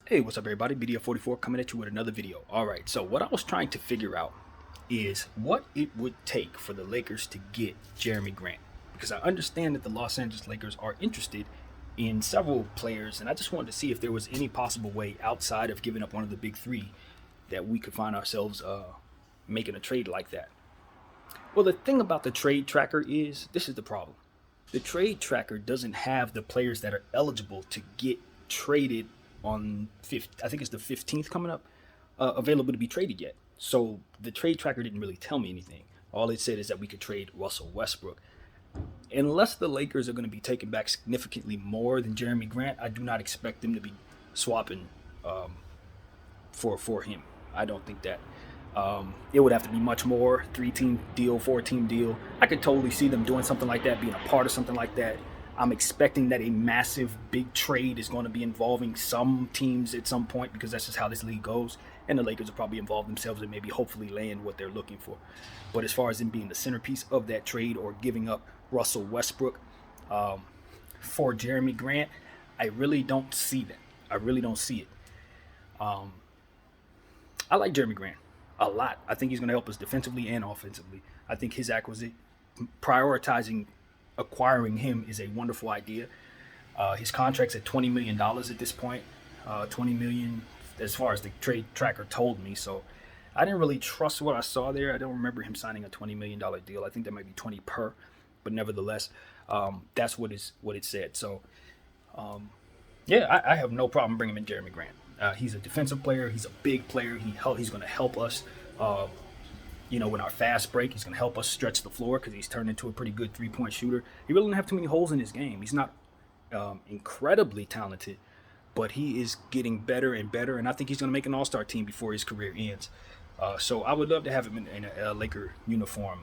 Hey, what's up, everybody? BDF44 coming at you with another video. All right, so what I was trying to figure out is what it would take for the Lakers to get Jerami Grant. Because I understand that the Los Angeles Lakers are interested in several players, and I just wanted to see if there was any possible way outside of giving up one of the big three that we could find ourselves making a trade like that. Well, the thing about the trade tracker is this is the problem. The trade tracker doesn't have the players that are eligible to get traded on I think it's the 15th coming up, available to be traded yet. So the trade tracker didn't really tell me anything. All it said is that we could trade Russell Westbrook. Unless the Lakers are going to be taking back significantly more than Jerami Grant, I do not expect them to be swapping for him. I don't think that. It would have to be much more, 3-team deal, 4-team deal. I could totally see them doing something like that, being a part of something like that. I'm expecting that a massive big trade is going to be involving some teams at some point, because that's just how this league goes. And the Lakers will probably involve themselves and maybe hopefully land what they're looking for. But as far as them being the centerpiece of that trade or giving up Russell Westbrook for Jerami Grant, I really don't see that. I really don't see it. I like Jerami Grant a lot. I think he's going to help us defensively and offensively. I think his prioritizing acquiring him is a wonderful idea. His contract's at $20 million at this point. $20 million as far as the trade tracker told me. So I didn't really trust what I saw there. I don't remember him signing a $20 million deal. I think that might be 20 per, but nevertheless, that's what it said. So yeah, I have no problem bringing in Jerami Grant. He's a defensive player. He's a big player. He's going to help us. With our fast break, he's going to help us stretch the floor because he's turned into a pretty good three-point shooter. He really doesn't have too many holes in his game. He's not incredibly talented, but he is getting better and better, and I think he's going to make an all-star team before his career ends. So I would love to have him in a Laker uniform.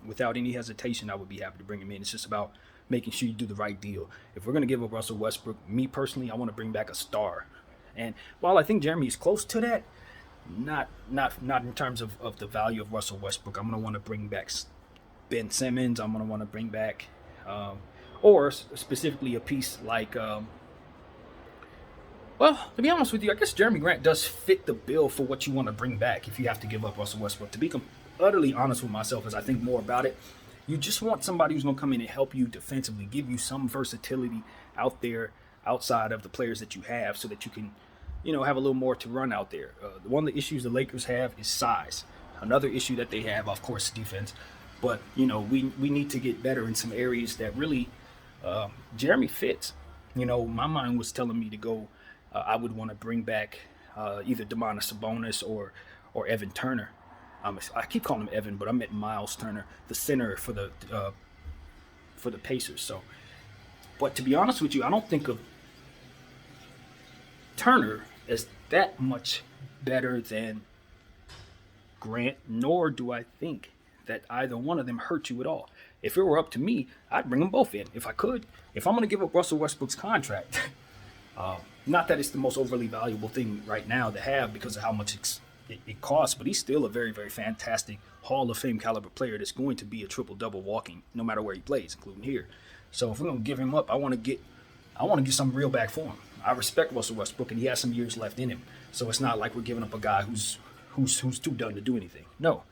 Without any hesitation, I would be happy to bring him in. It's just about making sure you do the right deal. If we're going to give up Russell Westbrook, me personally, I want to bring back a star. And while I think Jerami is close to that, not in terms of the value of Russell Westbrook. I'm going to want to bring back Ben Simmons. I'm going to want to bring back, or specifically a piece like, well, to be honest with you, I guess Jerami Grant does fit the bill for what you want to bring back if you have to give up Russell Westbrook. To be utterly honest with myself as I think more about it, you just want somebody who's going to come in and help you defensively, give you some versatility out there outside of the players that you have so that you can have a little more to run out there. One of the issues the Lakers have is size. Another issue that they have, of course, is defense. But, we need to get better in some areas that really Jerami fits. My mind was telling me to go, I would want to bring back either Domantas Sabonis or Evan Turner. I keep calling him Evan, but I meant Miles Turner, the center for the Pacers. So, but to be honest with you, I don't think of Turner is that much better than Grant, nor do I think that either one of them hurt you at all. If it were up to me, I'd bring them both in if I could. If I'm going to give up Russell Westbrook's contract, not that it's the most overly valuable thing right now to have because of how much it costs, but he's still a very, very fantastic Hall of Fame caliber player that's going to be a triple-double walking no matter where he plays, including here. So if we're going to give him up, I want to get something real back for him. I respect Russell Westbrook, and he has some years left in him. So it's not like we're giving up a guy who's too done to do anything. No,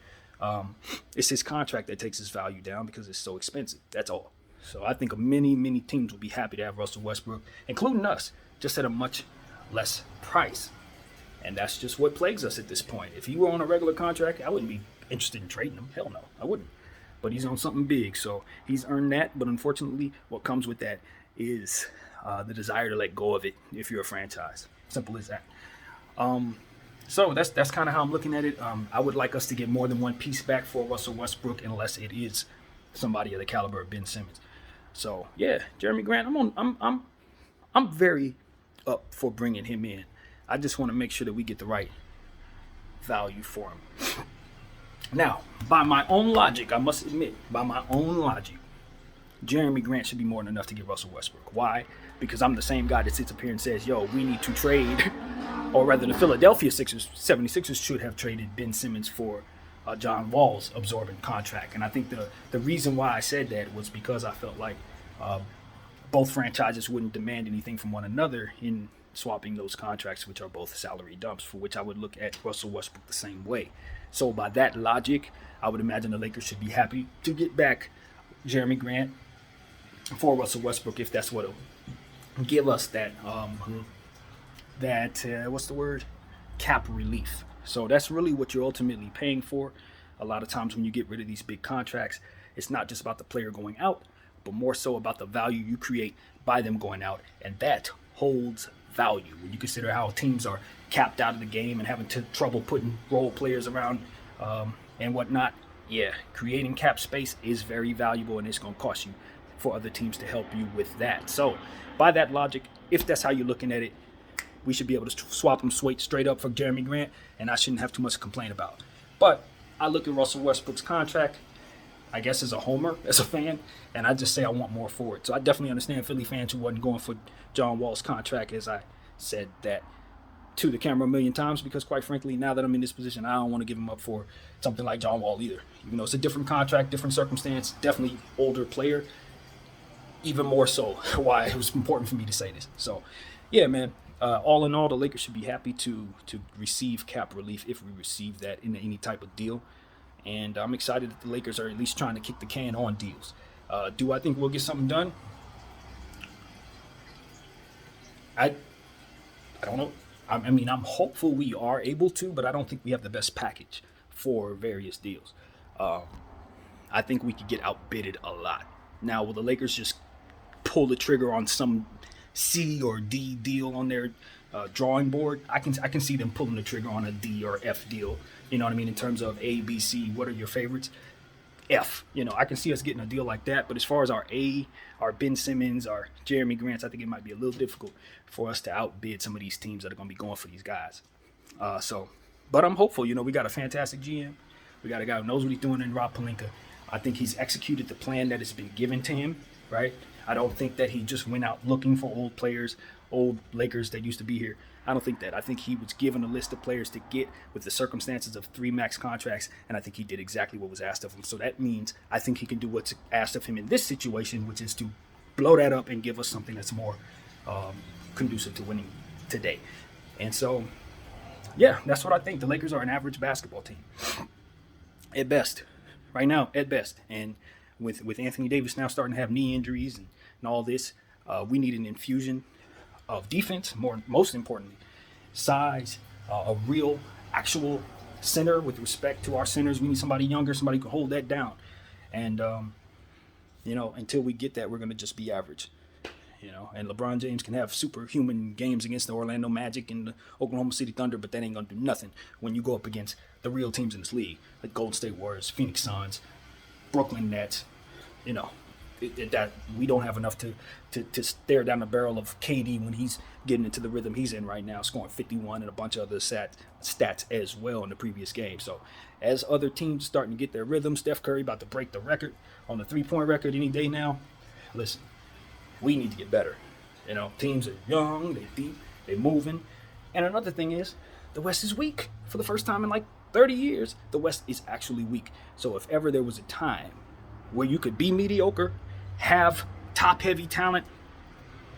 it's his contract that takes his value down because it's so expensive. That's all. So I think many teams will be happy to have Russell Westbrook, including us, just at a much less price. And that's just what plagues us at this point. If he were on a regular contract, I wouldn't be interested in trading him. Hell no, I wouldn't. But he's on something big, so he's earned that. But unfortunately, what comes with that is the desire to let go of it if you're a franchise. Simple as that. So that's kind of how I'm looking at it. I would like us to get more than one piece back for Russell Westbrook, unless it is somebody of the caliber of Ben Simmons. So yeah, Jerami Grant, I'm very up for bringing him in. I just want to make sure that we get the right value for him. Now, by my own logic, I must admit, Jerami Grant should be more than enough to get Russell Westbrook. Why? Because I'm the same guy that sits up here and says, yo, we need to trade, or rather the Philadelphia 76ers should have traded Ben Simmons for John Wall's absorbent contract. And I think the reason why I said that was because I felt like both franchises wouldn't demand anything from one another in swapping those contracts, which are both salary dumps, for which I would look at Russell Westbrook the same way. So by that logic, I would imagine the Lakers should be happy to get back Jerami Grant for Russell Westbrook, if that's what it'll give us that what's the word, cap relief. So that's really what you're ultimately paying for. A lot of times when you get rid of these big contracts, it's not just about the player going out, but more so about the value you create by them going out, and that holds value when you consider how teams are capped out of the game and having trouble putting role players around and whatnot. Yeah, creating cap space is very valuable, and it's going to cost you for other teams to help you with that. So by that logic, if that's how you're looking at it, we should be able to swap them straight up for Jerami Grant, and I shouldn't have too much to complain about. But I look at Russell Westbrook's contract, I guess as a homer, as a fan, and I just say I want more for it. So I definitely understand Philly fans who wasn't going for John Wall's contract, as I said that to the camera a million times, because quite frankly, now that I'm in this position, I don't want to give him up for something like John Wall either. Even though it's a different contract, different circumstance, definitely older player, even more so why it was important for me to say this. So yeah, man, all in all, the Lakers should be happy to receive cap relief if we receive that in any type of deal. And I'm excited that the Lakers are at least trying to kick the can on deals. Do I think we'll get something done? I don't know. I mean, I'm hopeful we are able to, but I don't think we have the best package for various deals. I think we could get outbidded a lot. Now, will the Lakers just pull the trigger on some C or D deal on their drawing board? I can see them pulling the trigger on a D or F deal. You know what I mean? In terms of A, B, C, what are your favorites? F. You know, I can see us getting a deal like that. But as far as our A, our Ben Simmons, our Jerami Grants, I think it might be a little difficult for us to outbid some of these teams that are going to be going for these guys. But I'm hopeful. You know, we got a fantastic GM. We got a guy who knows what he's doing in Rob Pelinka. I think he's executed the plan that has been given to him, right? I don't think that he just went out looking for old players, old Lakers that used to be here. I don't think that. I think he was given a list of players to get with the circumstances of 3 max contracts, and I think he did exactly what was asked of him. So that means I think he can do what's asked of him in this situation, which is to blow that up and give us something that's more conducive to winning today. And so, yeah, that's what I think. The Lakers are an average basketball team at best. Right now, at best. And with Anthony Davis now starting to have knee injuries and all this, we need an infusion of defense, most importantly, size, a real, actual center with respect to our centers. We need somebody younger, somebody who can hold that down. And, until we get that, we're going to just be average. And LeBron James can have superhuman games against the Orlando Magic and the Oklahoma City Thunder, but that ain't going to do nothing when you go up against the real teams in this league, like Golden State Warriors, Phoenix Suns, Brooklyn Nets. That we don't have enough to stare down the barrel of KD when he's getting into the rhythm he's in right now, scoring 51 and a bunch of other stats as well in the previous game. So as other teams starting to get their rhythm, Steph Curry about to break the record on the 3-point record any day now. Listen, we need to get better. Teams are young, they're deep, they're moving. And another thing is, the West is weak. For the first time in like 30 years, the West is actually weak. So if ever there was a time where you could be mediocre, have top-heavy talent,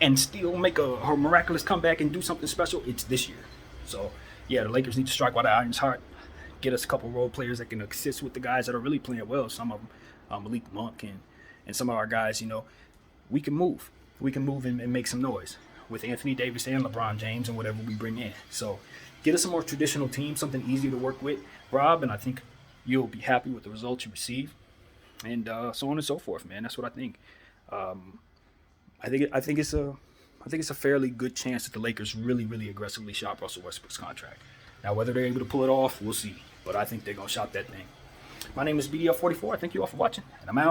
and still make a miraculous comeback and do something special, it's this year. So, yeah, the Lakers need to strike while the iron's hot, get us a couple role players that can assist with the guys that are really playing well. Some of them, Malik Monk and some of our guys, we can move. We can move and make some noise with Anthony Davis and LeBron James and whatever we bring in. So get us a more traditional team, something easy to work with, Rob, and I think you'll be happy with the results you receive. And so on and so forth, man. That's what I think. I think it's a fairly good chance that the Lakers really, really aggressively shop Russell Westbrook's contract. Now, whether they're able to pull it off, we'll see. But I think they're gonna shop that thing. My name is BDL44. Thank you all for watching, and I'm out.